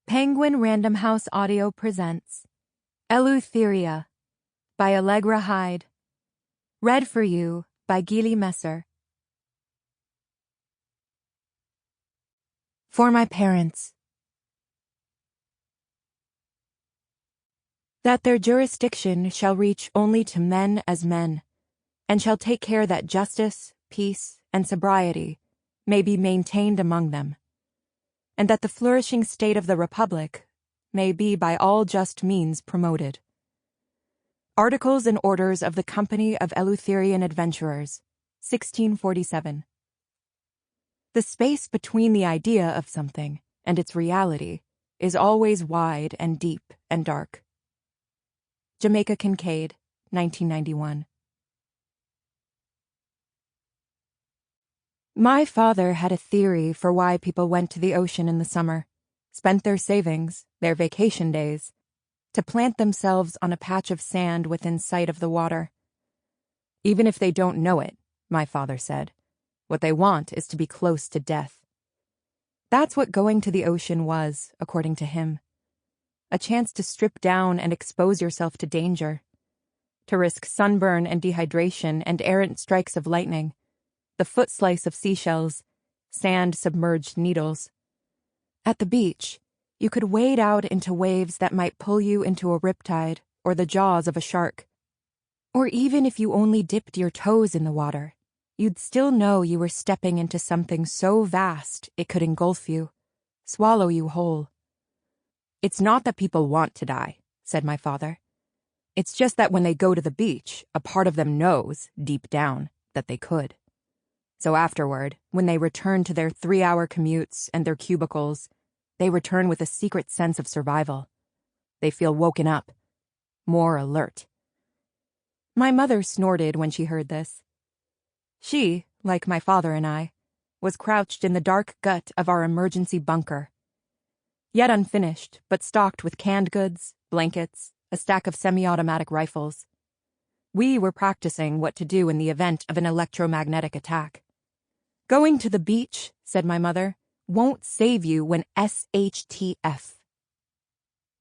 Penguin Random House Audio presents Eleutheria by Allegra Hyde. Read for you by Gilli Messer. For my parents. That their jurisdiction shall reach only to men as men, and shall take care that justice, peace, and sobriety may be maintained among them, and that the flourishing state of the Republic may be by all just means promoted. Articles and Orders of the Company of Eleutherian Adventurers, 1647. The space between the idea of something and its reality is always wide and deep and dark. Jamaica Kincaid, 1991. My father had a theory for why people went to the ocean in the summer, spent their savings, their vacation days, to plant themselves on a patch of sand within sight of the water. Even if they don't know it, my father said, what they want is to be close to death. That's what going to the ocean was, according to him. A chance to strip down and expose yourself to danger, to risk sunburn and dehydration and errant strikes of lightning, the foot slice of seashells, sand-submerged needles. At the beach, you could wade out into waves that might pull you into a riptide or the jaws of a shark. Or even if you only dipped your toes in the water, you'd still know you were stepping into something so vast it could engulf you, swallow you whole. It's not that people want to die, said my father. It's just that when they go to the beach, a part of them knows, deep down, that they could. So afterward, when they return to their 3-hour commutes and their cubicles, they return with a secret sense of survival. They feel woken up, more alert. My mother snorted when she heard this. She, like my father and I, was crouched in the dark gut of our emergency bunker. Yet unfinished, but stocked with canned goods, blankets, a stack of semi-automatic rifles. We were practicing what to do in the event of an electromagnetic attack. Going to the beach, said my mother, won't save you when SHTF.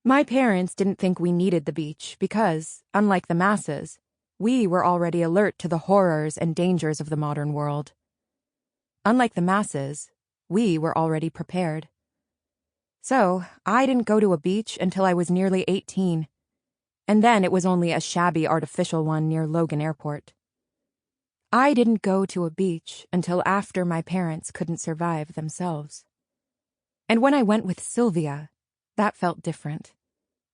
My parents didn't think we needed the beach because, unlike the masses, we were already alert to the horrors and dangers of the modern world. Unlike the masses, we were already prepared. So, I didn't go to a beach until I was nearly 18, and then it was only a shabby artificial one near Logan Airport. I didn't go to a beach until after my parents couldn't survive themselves. And when I went with Sylvia, that felt different.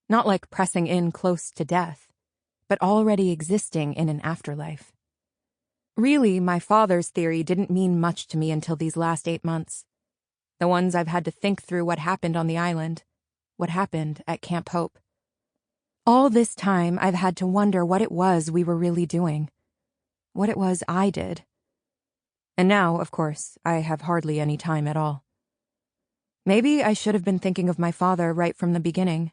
Not like pressing in close to death, but already existing in an afterlife. Really, my father's theory didn't mean much to me until these last 8 months. The ones I've had to think through what happened on the island, what happened at Camp Hope. All this time, I've had to wonder what it was we were really doing. What it was I did. And now, of course, I have hardly any time at all. Maybe I should have been thinking of my father right from the beginning.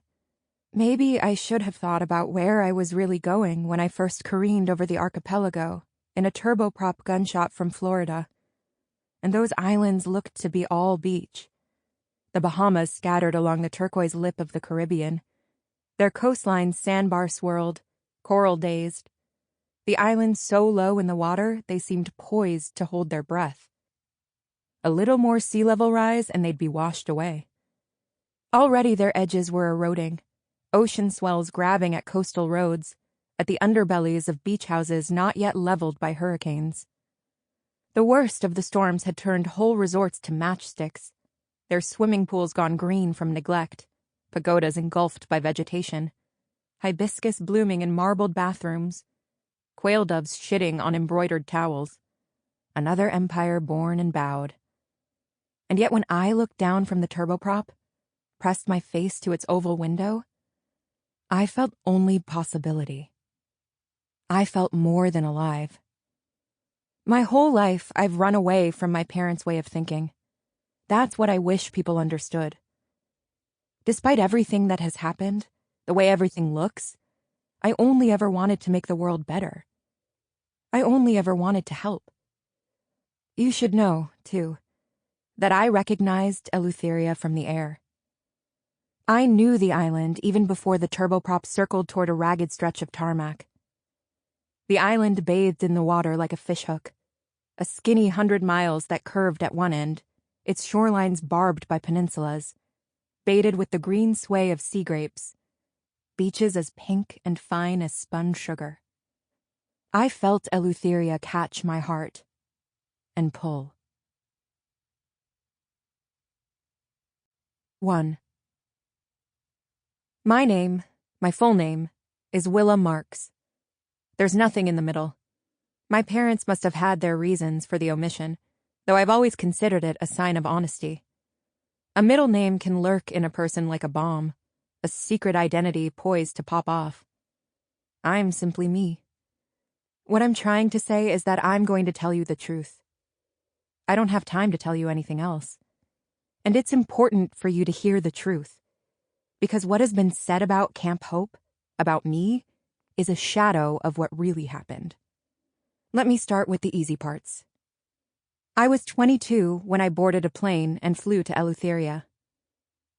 Maybe I should have thought about where I was really going when I first careened over the archipelago in a turboprop gunshot from Florida. And those islands looked to be all beach. The Bahamas scattered along the turquoise lip of the Caribbean. Their coastlines sandbar swirled, coral dazed. The islands so low in the water they seemed poised to hold their breath. A little more sea level rise and they'd be washed away. Already their edges were eroding, ocean swells grabbing at coastal roads, at the underbellies of beach houses not yet leveled by hurricanes. The worst of the storms had turned whole resorts to matchsticks, their swimming pools gone green from neglect, pagodas engulfed by vegetation, hibiscus blooming in marbled bathrooms, quail doves shitting on embroidered towels. Another empire born and bowed. And yet when I looked down from the turboprop, pressed my face to its oval window, I felt only possibility. I felt more than alive. My whole life, I've run away from my parents' way of thinking. That's what I wish people understood. Despite everything that has happened, the way everything looks, I only ever wanted to make the world better. I only ever wanted to help. You should know, too, that I recognized Eleutheria from the air. I knew the island even before the turboprop circled toward a ragged stretch of tarmac. The island bathed in the water like a fishhook, a skinny 100 miles that curved at one end, its shorelines barbed by peninsulas, baited with the green sway of sea grapes, beaches as pink and fine as spun sugar. I felt Eleutheria catch my heart and pull. 1. My full name, is Willa Marks. There's nothing in the middle. My parents must have had their reasons for the omission, though I've always considered it a sign of honesty. A middle name can lurk in a person like a bomb, a secret identity poised to pop off. I'm simply me. What I'm trying to say is that I'm going to tell you the truth. I don't have time to tell you anything else. And it's important for you to hear the truth, because what has been said about Camp Hope, about me, is a shadow of what really happened. Let me start with the easy parts. I was 22 when I boarded a plane and flew to Eleutheria.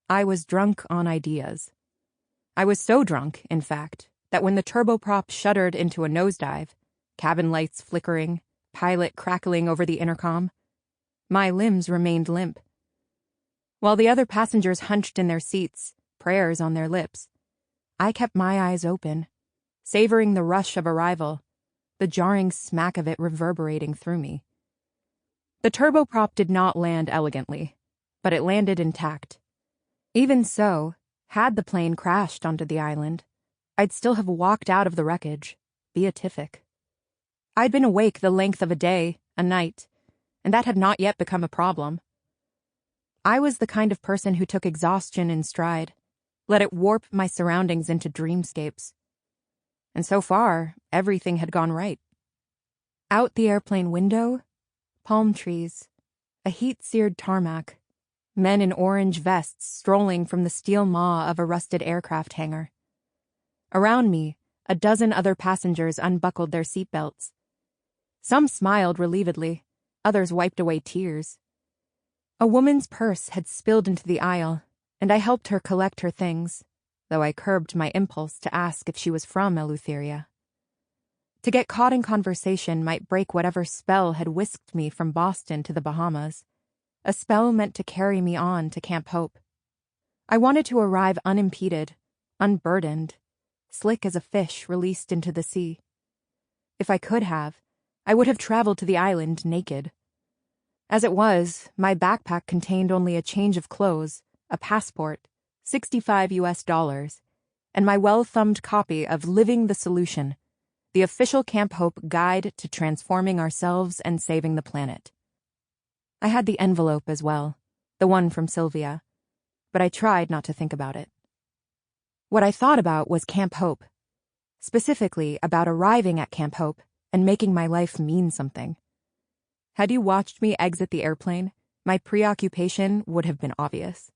I was drunk on ideas. I was so drunk, in fact, that when the turboprop shuddered into a nosedive, cabin lights flickering, pilot crackling over the intercom, my limbs remained limp. While the other passengers hunched in their seats, prayers on their lips, I kept my eyes open, savoring the rush of arrival, the jarring smack of it reverberating through me. The turboprop did not land elegantly, but it landed intact. Even so, had the plane crashed onto the island, I'd still have walked out of the wreckage, beatific. I'd been awake the length of a day, a night, and that had not yet become a problem. I was the kind of person who took exhaustion in stride, let it warp my surroundings into dreamscapes. And so far, everything had gone right. Out the airplane window, palm trees, a heat-seared tarmac, men in orange vests strolling from the steel maw of a rusted aircraft hangar. Around me, a dozen other passengers unbuckled their seatbelts. Some smiled relievedly, others wiped away tears. A woman's purse had spilled into the aisle, and I helped her collect her things, though I curbed my impulse to ask if she was from Eleutheria. To get caught in conversation might break whatever spell had whisked me from Boston to the Bahamas, a spell meant to carry me on to Camp Hope. I wanted to arrive unimpeded, unburdened, slick as a fish released into the sea. If I could have, I would have traveled to the island naked. As it was, my backpack contained only a change of clothes, a passport, $65 US, and my well-thumbed copy of Living the Solution, the official Camp Hope guide to transforming ourselves and saving the planet. I had the envelope as well, the one from Sylvia, but I tried not to think about it. What I thought about was Camp Hope, specifically about arriving at Camp Hope and making my life mean something. Had you watched me exit the airplane, my preoccupation would have been obvious.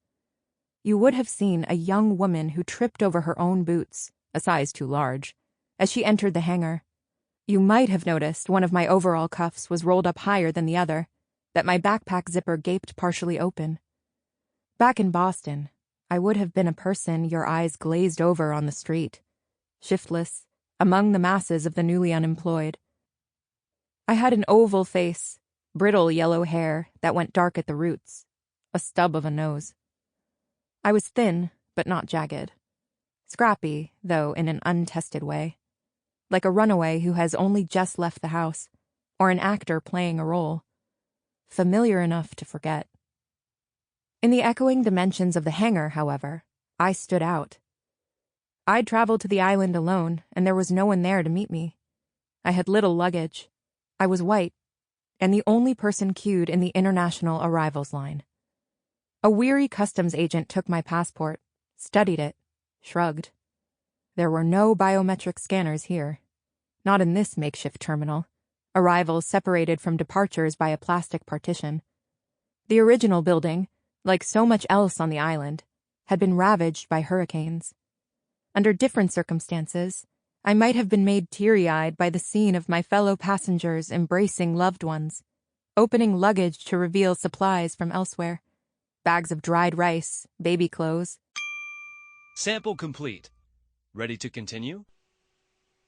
You would have seen a young woman who tripped over her own boots, a size too large, as she entered the hangar. You might have noticed one of my overall cuffs was rolled up higher than the other, that my backpack zipper gaped partially open. Back in Boston, I would have been a person your eyes glazed over on the street, shiftless, among the masses of the newly unemployed. I had an oval face, brittle yellow hair that went dark at the roots, a stub of a nose. I was thin, but not jagged. Scrappy, though in an untested way. Like a runaway who has only just left the house, or an actor playing a role. Familiar enough to forget. In the echoing dimensions of the hangar, however, I stood out. I'd traveled to the island alone, and there was no one there to meet me. I had little luggage. I was white, and the only person queued in the international arrivals line. A weary customs agent took my passport, studied it, shrugged. There were no biometric scanners here. Not in this makeshift terminal, arrivals separated from departures by a plastic partition. The original building, like so much else on the island, had been ravaged by hurricanes. Under different circumstances, I might have been made teary-eyed by the scene of my fellow passengers embracing loved ones, opening luggage to reveal supplies from elsewhere, bags of dried rice, baby clothes. Sample complete. Ready to continue?